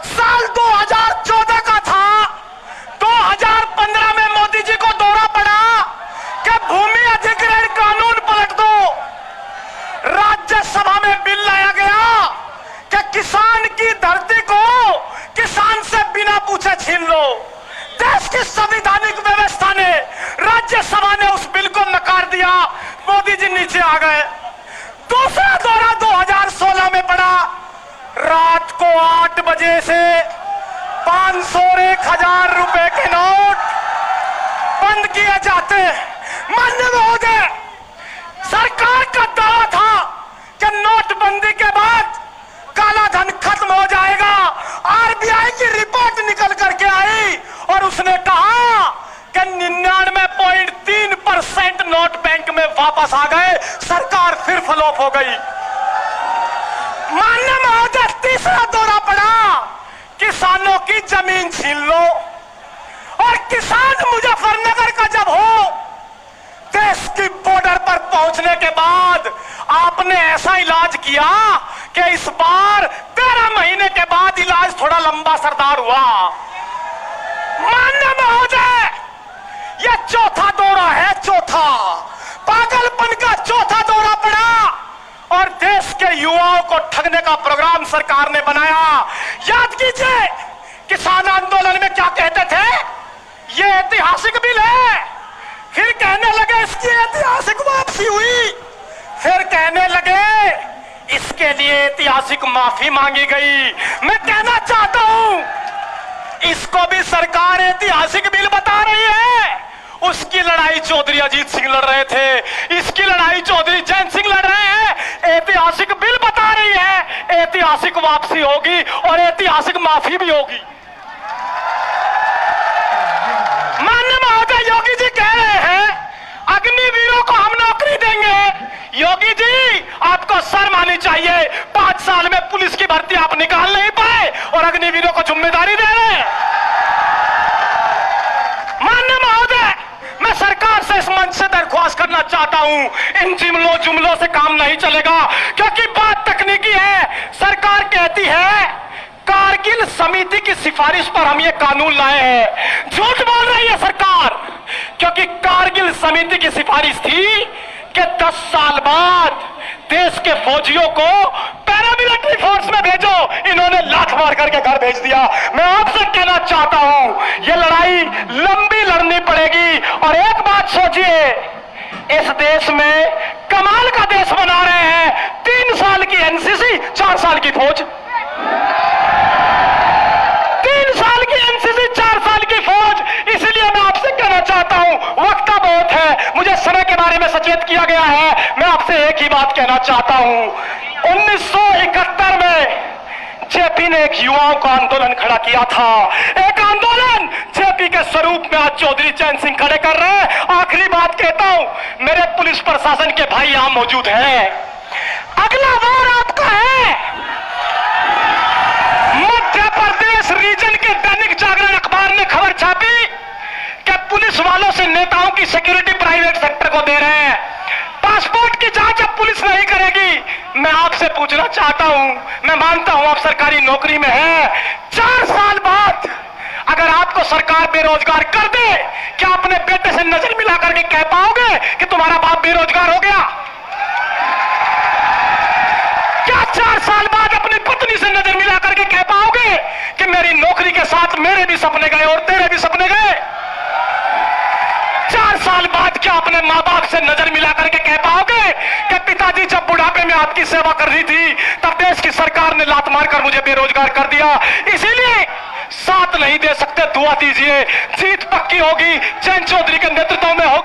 साल 2014 का था। 2015 में मोदी जी को दौरा पड़ा कि भूमि अधिग्रहण कानून पलट दो। राज्यसभा में बिल लाया गया कि किसान की धरती को किसान से बिना पूछे छीन लो। देश की संवैधानिक व्यवस्था ने, राज्यसभा ने उस बिल को नकार दिया। मोदी जी नीचे आ गए। दूसरा दौरा 2016 में पड़ा। रात को 8 बजे से 500 और 1000 रुपए के नोट बंद किए जाते। माननीय महोदय, सरकार का दावा था कि नोटबंदी के बाद काला धन खत्म हो जाएगा। आरबीआई की रिपोर्ट निकल करके आई और उसने कहा कि 99.3% नोट बैंक में वापस आ गए। सरकार फिर फ्लॉप हो गई। माननीय महोदय, तीसरा दौरा पड़ा। किसानों की जमीन छीन लो। और किसान मुजफ्फरनगर का जब हो, देश की बॉर्डर पर पहुंचने के बाद आपने ऐसा इलाज किया कि इस बार 13 महीने के बाद इलाज थोड़ा लंबा सरदार हुआ। माननीय महोदय, यह चौथा दौरा है। चौथा पागलपन का चौथा दौरा पड़ा और देश के युवाओं को ठगने का प्रोग्राम सरकार ने बनाया। याद कीजिए, किसान आंदोलन में क्या कहते थे? ये ऐतिहासिक बिल है। फिर कहने लगे इसकी ऐतिहासिक वापसी हुई। फिर कहने लगे इसके लिए ऐतिहासिक माफी मांगी गई। मैं कहना चाहता हूं, इसको भी सरकार ऐतिहासिक बिल बता रही है। उसकी लड़ाई चौधरी अजीत सिंह लड़ रहे थे, इसकी लड़ाई चौधरी जयंत सिंह लड़ रहे हैं। ऐतिहासिक बिल बता रही है, ऐतिहासिक वापसी होगी और ऐतिहासिक माफी भी होगी। माननीय महोदय, योगी जी कह रहे हैं अग्निवीरों को हम नौकरी देंगे। योगी जी, आपको शर्म आनी चाहिए। 5 साल में पुलिस की भर्ती आप निकाल नहीं पाए और अग्निवीरों को जिम्मेदारी दे रहे हैं। माननीय महोदय, मैं सरकार से इस मंच से दरख्वास्त करना चाहता हूं, इन जुमलों से काम नहीं चलेगा, क्योंकि बात तकनीकी है। सरकार कहती है कारगिल समिति की सिफारिश पर हम ये कानून लाए हैं। झूठ बोल रही है सरकार, क्योंकि कारगिल समिति की सिफारिश थी कि 10 साल बाद देश के फौजियों को पैरामिलिट्री फोर्स में भेजो। इन्होंने लात मार करके घर भेज दिया। मैं आपसे कहना चाहता हूं, यह लड़ाई लंबी लड़नी पड़ेगी। और एक बात सोचिए, इस देश में कमाल का देश बना रहे हैं। 3 साल की एनसीसी, 4 साल की फौज। 3 साल की एनसीसी, 4 साल की फौज। इसलिए मैं आपसे कहना चाहता हूं, वक्त बहुत है, मुझे समय के बारे में सचेत किया गया है। मैं आपसे एक ही बात कहना चाहता हूं, 1971 में जेपी ने एक युवाओं का आंदोलन खड़ा किया था। एक आंदोलन जेपी के स्वरूप में आज चौधरी चैन सिंह खड़े कर रहे हैं। आखिरी बात कहता हूं, मेरे पुलिस प्रशासन के भाई यहां मौजूद हैं। अगला वार आपका है। मध्य प्रदेश रीजन के दैनिक जागरण अखबार ने खबर छापी कि पुलिस वालों से नेताओं की सिक्योरिटी प्राइवेट सेक्टर को दे रहे हैं। पासपोर्ट की जांच अब पुलिस नहीं करेगी। मैं आपसे पूछना चाहता हूं, मैं मानता हूं आप सरकारी नौकरी में हैं, 4 साल बाद अगर आपको सरकार बेरोजगार कर दे, क्या अपने बेटे से नजर मिला करके कह पाओगे कि तुम्हारा बाप बेरोजगार हो गया? क्या 4 साल बाद अपनी पत्नी से नजर मिला करके कह पाओगे कि मेरी नौकरी के साथ मेरे भी सपने गए और तेरे भी सपने गए? 4 साल बाद क्या अपने मां बाप से नजर मिला करके कह पाओगे कि पिताजी जब बुढ़ापे में आपकी सेवा कर रही थी तब देश की सरकार ने लात मारकर मुझे बेरोजगार कर दिया? इसीलिए साथ नहीं दे सकते, दुआ दीजिए, जीत पक्की होगी, जयंत चौधरी के नेतृत्व में होगी।